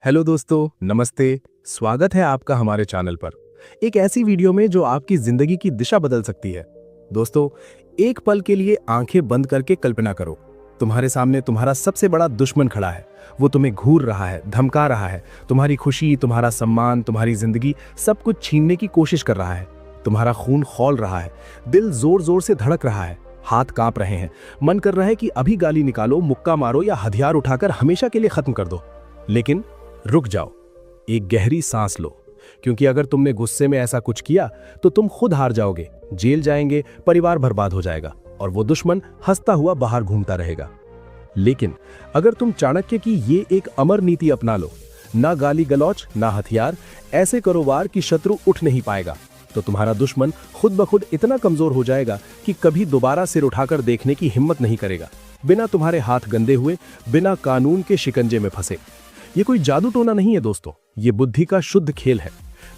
Hello दोस्तों, नमस्ते। स्वागत है आपका हमारे चैनल पर एक ऐसी वीडियो में जो आपकी जिंदगी की दिशा बदल सकती है। दोस्तों, एक पल के लिए आंखें बंद करके कल्पना करो, तुम्हारे सामने तुम्हारा सबसे बड़ा दुश्मन खड़ा है। वो तुम्हें घूर रहा है, धमका रहा है, तुम्हारी खुशी, तुम्हारा सम्मान, तुम्हारी जिंदगी सब कुछ छीनने की कोशिश कर रहा है। तुम्हारा खून खौल रहा है, दिल जोर जोर से धड़क रहा है, हाथ कांप रहे हैं, मन कर रहा है कि अभी गाली निकालो, मुक्का मारो या हथियार उठाकर हमेशा के लिए खत्म कर दो। लेकिन रुक जाओ, एक गहरी सांस लो, क्योंकि अगर तुमने गुस्से में ऐसा कुछ किया तो तुम खुद हार जाओगे, जेल जाएंगे, परिवार बर्बाद हो जाएगा और वो दुश्मन हंसता हुआ बाहर घूमता रहेगा। लेकिन अगर तुम चाणक्य की ये एक अमर नीति अपना लो, ना गाली गलौच, ना हथियार, ऐसे करो वार कि शत्रु उठ नहीं पाएगा, तो तुम्हारा दुश्मन खुद ब खुद इतना कमजोर हो जाएगा कि कभी दोबारा सिर उठाकर देखने की हिम्मत नहीं करेगा, बिना तुम्हारे हाथ गंदे हुए, बिना कानून के शिकंजे में फंसे। ये कोई जादू टोना नहीं है दोस्तों, ये बुद्धि का शुद्ध खेल है।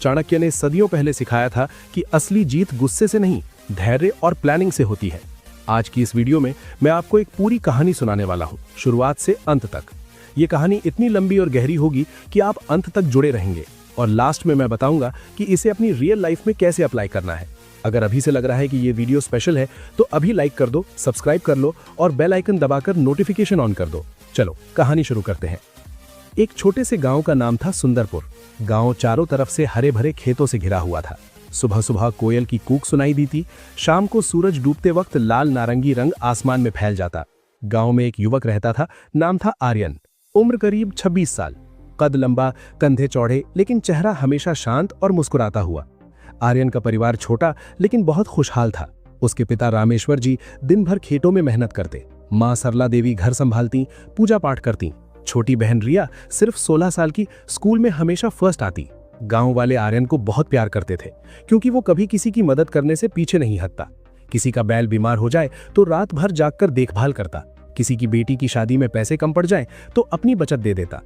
चाणक्य ने सदियों पहले सिखाया था कि असली जीत गुस्से से नहीं, धैर्य और प्लानिंग से होती है। आज की इस वीडियो में मैं आपको एक पूरी कहानी सुनाने वाला हूँ, शुरुआत से अंत तक। ये कहानी इतनी लंबी और गहरी होगी कि आप अंत तक जुड़े रहेंगे और लास्ट में मैं बताऊंगा कि इसे अपनी रियल लाइफ में कैसे अप्लाई करना है। अगर अभी से लग रहा है कि ये वीडियो स्पेशल है तो अभी लाइक कर दो, सब्सक्राइब कर लो और बेल आइकन दबाकर नोटिफिकेशन ऑन कर दो। चलो कहानी शुरू करते हैं। एक छोटे से गांव का नाम था सुंदरपुर। गांव चारों तरफ से हरे भरे खेतों से घिरा हुआ था। सुबह सुबह कोयल की कूक सुनाई दी थी, शाम को सूरज डूबते वक्त लाल नारंगी रंग आसमान में फैल जाता। गांव में एक युवक रहता था, नाम था आर्यन। उम्र करीब 26 साल, कद लंबा, कंधे चौड़े, लेकिन चेहरा हमेशा शांत और मुस्कुराता हुआ। आर्यन का परिवार छोटा लेकिन बहुत खुशहाल था। उसके पिता रामेश्वर जी दिन भर खेतों में मेहनत करते, माँ सरला देवी घर संभालती, पूजा पाठ करती। छोटी बहन रिया सिर्फ 16 साल की, स्कूल में हमेशा फर्स्ट आती। गांव वाले आर्यन को बहुत प्यार करते थे, क्योंकि वो कभी किसी की मदद करने से पीछे नहीं हटता। किसी का बैल बीमार हो जाए तो रात भर जागकर देखभाल करता, किसी की बेटी की शादी में पैसे कम पड़ जाए तो अपनी बचत दे देता।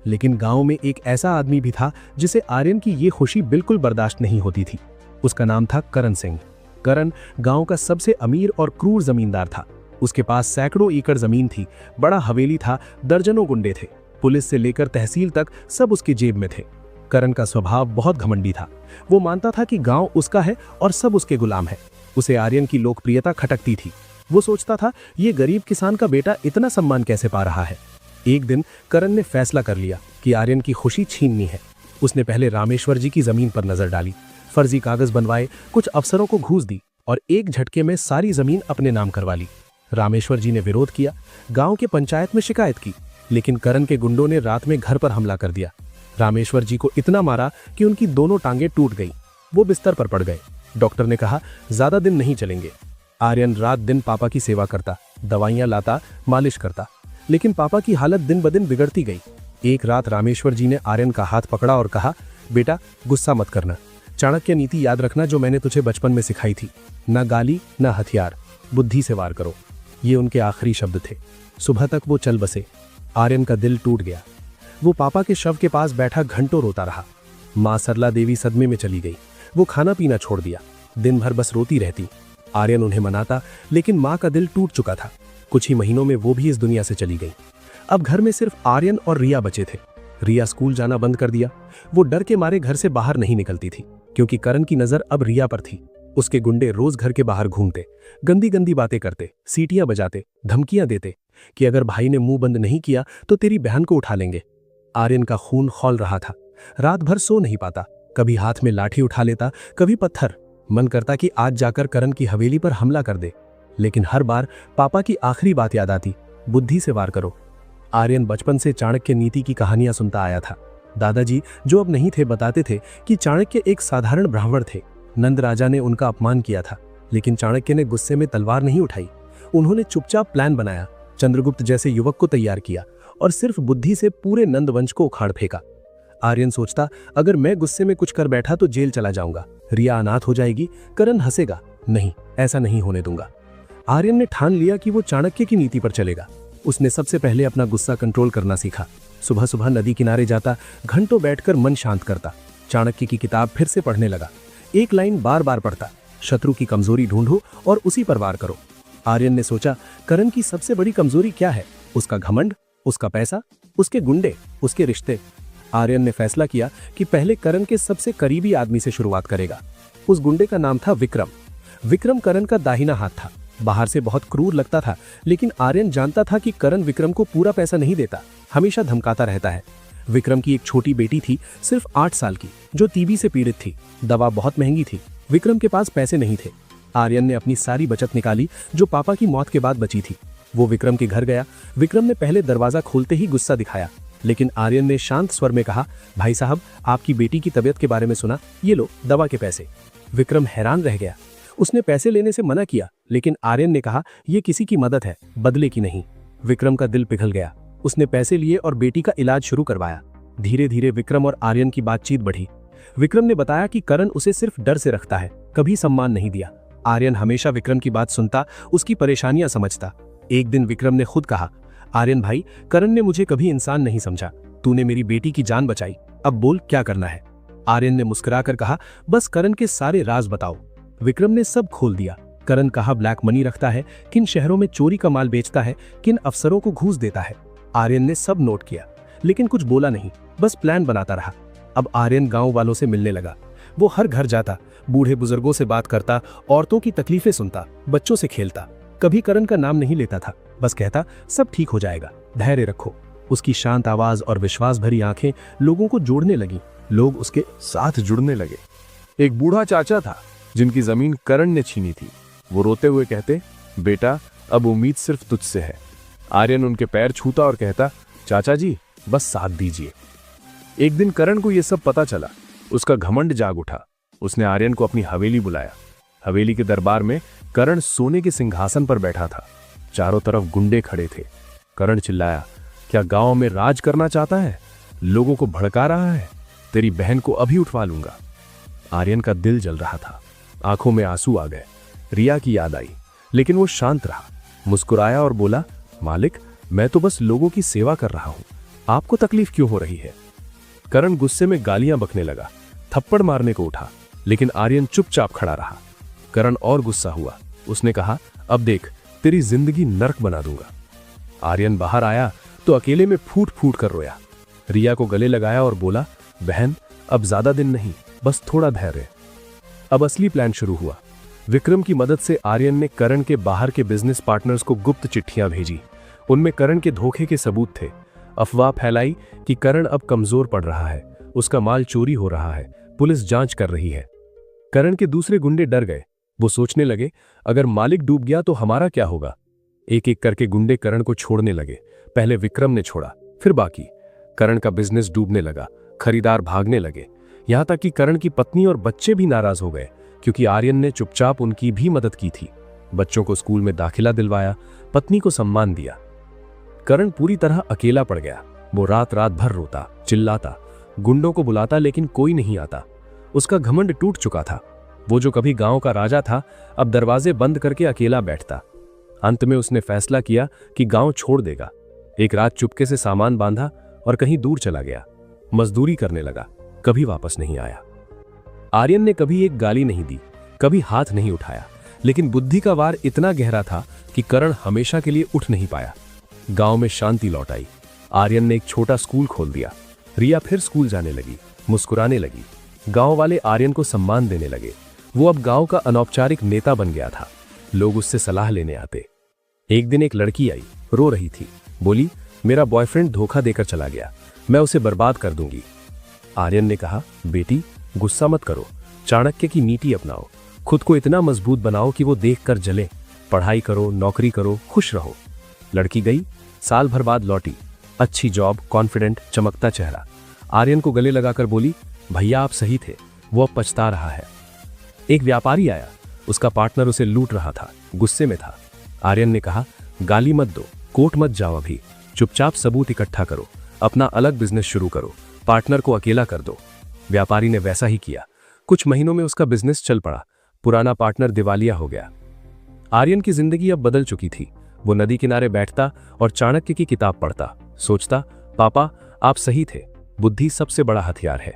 लेकिन गांव में एक ऐसा आदमी भी था जिसे आर्यन की ये खुशी बिल्कुल बर्दाश्त नहीं होती थी। उसका नाम था करण सिंह। करण गांव का सबसे अमीर और क्रूर जमींदार था। उसके पास सैकड़ों एकड़ जमीन थी, बड़ा हवेली था, दर्जनों गुंडे थे, पुलिस से लेकर तहसील तक सब उसकी जेब में थे। करण का स्वभाव बहुत घमंडी था। वो मानता था कि गांव उसका है और सब उसके गुलाम है। उसे आर्यन की लोकप्रियता खटकती थी। वो सोचता था, ये गरीब किसान का बेटा इतना सम्मान कैसे पा रहा है। एक दिन करण ने फैसला कर लिया कि आर्यन की खुशी छीननी है। उसने पहले रामेश्वर जी की जमीन पर नजर डाली, फर्जी कागज बनवाए, कुछ अफसरों को घूस दी और एक झटके में सारी जमीन अपने नाम करवा ली। रामेश्वर जी ने विरोध किया, गांव के पंचायत में शिकायत की, लेकिन करण के गुंडों ने रात में घर पर हमला कर दिया। रामेश्वर जी को इतना मारा कि उनकी दोनों टांगें टूट गईं। वो बिस्तर पर पड़ गए। डॉक्टर ने कहा, ज्यादा दिन नहीं चलेंगे। आर्यन रात दिन पापा की सेवा करता, दवाइयां लाता, मालिश करता, लेकिन पापा की हालत दिन ब दिन बिगड़ती गई। एक रात रामेश्वर जी ने आर्यन का हाथ पकड़ा और कहा, बेटा गुस्सा मत करना, चाणक्य नीति याद रखना जो मैंने तुझे बचपन में सिखाई थी, ना गाली ना हथियार, बुद्धि से वार करो। ये उनके आखिरी शब्द थे। सुबह तक वो चल बसे। आर्यन का दिल टूट गया। वो पापा के शव के पास बैठा घंटों रोता रहा। माँ सरला देवी सदमे में चली गई। वो खाना पीना छोड़ दिया, दिन भर बस रोती रहती। आर्यन उन्हें मनाता, लेकिन माँ का दिल टूट चुका था। कुछ ही महीनों में वो भी इस दुनिया से चली गई। अब घर में सिर्फ आर्यन और रिया बचे थे। रिया स्कूल जाना बंद कर दिया। वो डर के मारे घर से बाहर नहीं निकलती थी, क्योंकि करण की नजर अब रिया पर थी। उसके गुंडे रोज घर के बाहर घूमते, गंदी गंदी बातें करते, सीटियां बजाते, धमकियां देते कि अगर भाई ने मुंह बंद नहीं किया तो तेरी बहन को उठा लेंगे। आर्यन का खून खौल रहा था। रात भर सो नहीं पाता, कभी हाथ में लाठी उठा लेता, कभी पत्थर। मन करता कि आज जाकर करण की हवेली पर हमला कर दे, लेकिन हर बार पापा की आखिरी बात याद आती, बुद्धि से वार करो। आर्यन बचपन से चाणक्य नीति की कहानियां सुनता आया था। दादाजी, जो अब नहीं थे, बताते थे कि चाणक्य एक साधारण ब्राह्मण थे। नंद राजा ने उनका अपमान किया था, लेकिन चाणक्य ने गुस्से में तलवार नहीं उठाई। उन्होंने चुपचाप प्लान बनाया, चंद्रगुप्त जैसे युवक को तैयार किया और सिर्फ बुद्धि से पूरे नंद वंश को उखाड़ फेंका। आर्यन सोचता, अगर मैं गुस्से में कुछ कर बैठा तो जेल चला जाऊंगा, रिया अनाथ हो जाएगी, करण हंसेगा। नहीं, ऐसा नहीं होने दूंगा। आर्यन ने ठान लिया कि वो चाणक्य की नीति पर चलेगा। उसने सबसे पहले अपना गुस्सा कंट्रोल करना सीखा। सुबह सुबह नदी किनारे जाता, घंटों बैठकर मन शांत करता, चाणक्य की किताब फिर से पढ़ने लगा। एक लाइन बार बार पढ़ता, शत्रु की कमजोरी ढूंढो और उसी पर वार करो। आर्यन ने सोचा, करण की सबसे बड़ी कमजोरी क्या है? उसका घमंड, उसका पैसा, उसके गुंडे, उसके रिश्ते। आर्यन ने फैसला किया कि पहले करण के सबसे करीबी आदमी से शुरुआत करेगा। उस गुंडे का नाम था विक्रम। विक्रम करण का दाहिना हाथ था। बाहर से बहुत क्रूर लगता था, लेकिन आर्यन जानता था कि करण विक्रम को पूरा पैसा नहीं देता, हमेशा धमकाता रहता है। विक्रम की एक छोटी बेटी थी, सिर्फ 8 साल की, जो टीबी से पीड़ित थी। दवा बहुत महंगी थी। विक्रम के पास पैसे नहीं थे। आर्यन ने अपनी सारी बचत निकाली जो पापा की मौत के बाद बची थी। वो विक्रम के घर गया। विक्रम ने पहले दरवाजा खोलते ही गुस्सा दिखाया, लेकिन आर्यन ने शांत स्वर में कहा, भाई साहब, आपकी बेटी की तबीयत के बारे में सुना, ये लो दवा के पैसे। विक्रम हैरान रह गया। उसने पैसे लेने से मना किया, लेकिन आर्यन ने कहा, यह किसी की मदद है, बदले की नहीं। विक्रम का दिल पिघल गया। उसने पैसे लिए और बेटी का इलाज शुरू करवाया। धीरे धीरे विक्रम और आर्यन की बातचीत बढ़ी। विक्रम ने बताया कि करण उसे सिर्फ डर से रखता है, कभी सम्मान नहीं दिया। आर्यन हमेशा विक्रम की बात सुनता, उसकी परेशानियां समझता। एक दिन विक्रम ने खुद कहा, आर्यन भाई, करण ने मुझे कभी इंसान नहीं समझा। तूने मेरी बेटी की जान बचाई, अब बोल क्या करना है। आर्यन ने मुस्कुराकर कहा, बस करण के सारे राज बताओ। विक्रम ने सब खोल दिया। करण कहाँ ब्लैक मनी रखता है, किन शहरों में चोरी का माल बेचता है, किन अफसरों को घूस देता है। आर्यन ने सब नोट किया, लेकिन कुछ बोला नहीं, बस प्लान बनाता रहा। अब आर्यन गांव वालों से मिलने लगा। वो हर घर जाता, बूढ़े बुजुर्गों से बात करता, औरतों की तकलीफें सुनता, बच्चों से खेलता। कभी करण का नाम नहीं लेता था, बस कहता, सब ठीक हो जाएगा, धैर्य रखो। उसकी शांत आवाज और विश्वास भरी आंखें लोगों को जोड़ने लगी। लोग उसके साथ जुड़ने लगे। एक बूढ़ा चाचा था जिनकी जमीन करण ने छीनी थी। वो रोते हुए कहते, बेटा, अब उम्मीद सिर्फ तुझसे है। आर्यन उनके पैर छूता और कहता, चाचा जी, बस साथ दीजिए। एक दिन करण को यह सब पता चला। उसका घमंड जाग उठा। उसने आर्यन को अपनी हवेली बुलाया। हवेली के दरबार में करण सोने के सिंहासन पर बैठा था। चारों तरफ गुंडे खड़े थे। करण चिल्लाया, क्या गांव में राज करना चाहता है? लोगों को भड़का रहा है? तेरी बहन को अभी उठवा लूंगा। आर्यन का दिल जल रहा था। आंखों में आंसू आ गए। रिया की याद आई, लेकिन वो शांत रहा। मुस्कुराया और बोला, मालिक, मैं तो बस लोगों की सेवा कर रहा हूं, आपको तकलीफ क्यों हो रही है? करण गुस्से में गालियां बकने लगा, थप्पड़ मारने को उठा, लेकिन आर्यन चुपचाप खड़ा रहा। करण और गुस्सा हुआ। उसने कहा, अब देख, तेरी जिंदगी नर्क बना दूंगा। आर्यन बाहर आया तो अकेले में फूट फूट कर रोया। रिया को गले लगाया और बोला, बहन, अब ज्यादा दिन नहीं, बस थोड़ा धैर्य। अब असली प्लान शुरू हुआ। विक्रम की मदद से आर्यन ने करण के बाहर के बिजनेस पार्टनर्स को गुप्त चिट्ठियां भेजी। उनमें करण के धोखे के सबूत थे। अफवाह फैलाई कि करण अब कमजोर पड़ रहा है, उसका माल चोरी हो रहा है, पुलिस जांच कर रही है। करण के दूसरे गुंडे डर गए। वो सोचने लगे, अगर मालिक डूब गया तो हमारा क्या होगा? एक एक करके गुंडे करण को छोड़ने लगे। पहले विक्रम ने छोड़ा, फिर बाकी। करण का बिजनेस डूबने लगा। खरीदार भागने लगे। यहां तक कि करण की पत्नी और बच्चे भी नाराज हो गए, क्योंकि आर्यन ने चुपचाप उनकी भी मदद की थी। बच्चों को स्कूल में दाखिला दिलवाया, पत्नी को सम्मान दिया। करण पूरी तरह अकेला पड़ गया। वो रात रात भर रोता, चिल्लाता, गुंडों को बुलाता, लेकिन कोई नहीं आता। उसका घमंड टूट चुका था। वो जो कभी गांव का राजा था, अब दरवाजे बंद करके अकेला बैठता। अंत में उसने फैसला किया कि गांव छोड़ देगा। एक रात चुपके से सामान बांधा और कहीं दूर चला गया। मजदूरी करने लगा, कभी वापस नहीं आया। आर्यन ने कभी एक गाली नहीं दी, कभी हाथ नहीं उठाया, लेकिन बुद्धि का वार इतना गहरा था कि करण हमेशा के लिए उठ नहीं पाया। गांव में शांति लौट आई। आर्यन ने एक छोटा स्कूल खोल दिया। रिया फिर स्कूल जाने लगी, मुस्कुराने लगी। गांव वाले आर्यन को सम्मान देने लगे। वो अब गांव का अनौपचारिक नेता बन गया था। लोग उससे सलाह लेने आते। एक दिन एक लड़की आई, रो रही थी। बोली, मेरा बॉयफ्रेंड धोखा देकर चला गया, मैं उसे बर्बाद कर दूंगी। आर्यन ने कहा, बेटी, गुस्सा मत करो, चाणक्य की नीति अपनाओ, खुद को इतना मजबूत बनाओ कि वो देखकर जले। पढ़ाई करो, नौकरी करो, खुश रहो। लड़की गई, साल भर बाद लौटी। अच्छी जॉब, कॉन्फिडेंट, चमकता चेहरा। आर्यन को गले लगाकर बोली, भैया आप सही थे, वो अब पछता रहा है। एक व्यापारी आया, उसका पार्टनर उसे लूट रहा था, गुस्से में था। आर्यन ने कहा, गाली मत दो, कोर्ट मत जाओ अभी, चुपचाप सबूत इकट्ठा करो, अपना अलग बिजनेस शुरू करो, पार्टनर को अकेला कर दो। व्यापारी ने वैसा ही किया। कुछ महीनों में उसका बिजनेस चल पड़ा। पुराना पार्टनर दिवालिया हो गया। आर्यन की जिंदगी अब बदल चुकी थी। वो नदी किनारे बैठता और चाणक्य की किताब पढ़ता, सोचता, पापा आप सही थे, बुद्धि सबसे बड़ा हथियार है।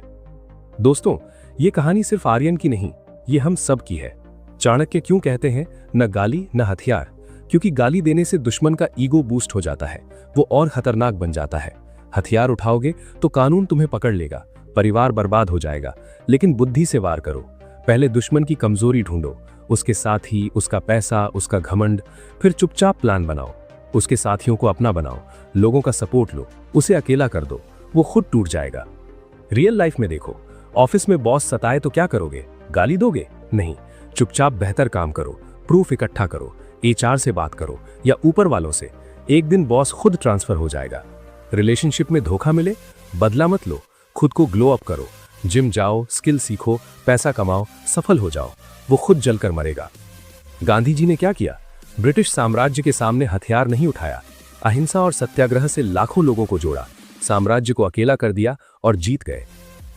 दोस्तों, ये कहानी सिर्फ आर्यन की नहीं, ये हम सब की है। चाणक्य क्यों कहते हैं, न गाली न हथियार? क्योंकि गाली देने से दुश्मन का ईगो बूस्ट हो जाता है, वो और खतरनाक बन जाता है। हथियार उठाओगे तो कानून तुम्हें पकड़ लेगा, परिवार बर्बाद हो जाएगा। लेकिन बुद्धि से वार करो। पहले दुश्मन की कमजोरी ढूंढो, उसके साथ ही उसका पैसा, उसका घमंड, फिर चुपचाप प्लान बनाओ। उसके साथियों को अपना बनाओ, लोगों का सपोर्ट लो, उसे अकेला कर दो, वो खुद टूट जाएगा। रियल लाइफ में देखो, ऑफिस में बॉस सताए तो क्या करोगे? गाली दोगे? नहीं, चुपचाप बेहतर काम करो, प्रूफ इकट्ठा करो, एचआर से बात करो या ऊपर वालों से। एक दिन बॉस खुद ट्रांसफर हो जाएगा। रिलेशनशिप में धोखा मिले, बदला मत लो, खुद को ग्लो अप करो, जिम जाओ, स्किल सीखो, पैसा कमाओ, सफल हो जाओ, वो खुद जलकर मरेगा। गांधी जी ने क्या किया? ब्रिटिश साम्राज्य के सामने हथियार नहीं उठाया, अहिंसा और सत्याग्रह से लाखों लोगों को जोड़ा, साम्राज्य को अकेला कर दिया और जीत गए।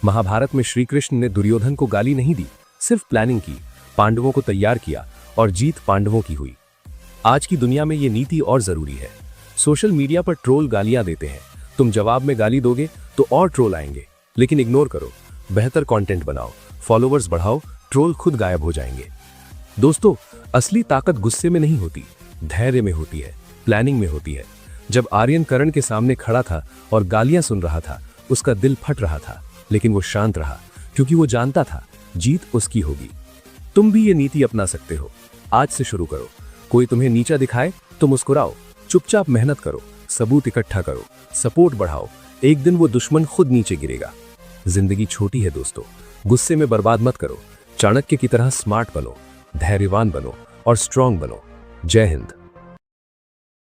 महाभारत में श्री कृष्ण ने दुर्योधन को गाली नहीं दी, सिर्फ प्लानिंग की, पांडवों को तैयार किया और जीत पांडवों की हुई। आज की दुनिया में ये नीति और जरूरी है। सोशल मीडिया पर ट्रोल गालियां देते हैं, तुम जवाब में गाली दोगे तो और ट्रोल आएंगे, लेकिन इग्नोर करो, बेहतर कंटेंट बनाओ, फॉलोवर्स बढ़ाओ, ट्रोल खुद गायब हो जाएंगे। दोस्तों, असली ताकत गुस्से में नहीं होती, धैर्य में होती है, प्लानिंग में होती है। जब आर्यन करण के सामने खड़ा था और गालियां सुन रहा था, उसका दिल फट रहा था, लेकिन वो शांत रहा, क्योंकि वो जानता था जीत उसकी होगी। तुम भी ये नीति अपना सकते हो। आज से शुरू करो। कोई तुम्हें नीचा दिखाए तो मुस्कुराओ, चुपचाप मेहनत करो, सबूत इकट्ठा करो, सपोर्ट बढ़ाओ। एक दिन वो दुश्मन खुद नीचे गिरेगा। जिंदगी छोटी है दोस्तों, गुस्से में बर्बाद मत करो। चाणक्य की तरह स्मार्ट बनो, धैर्यवान बनो और स्ट्रांग बनो। जय हिंद।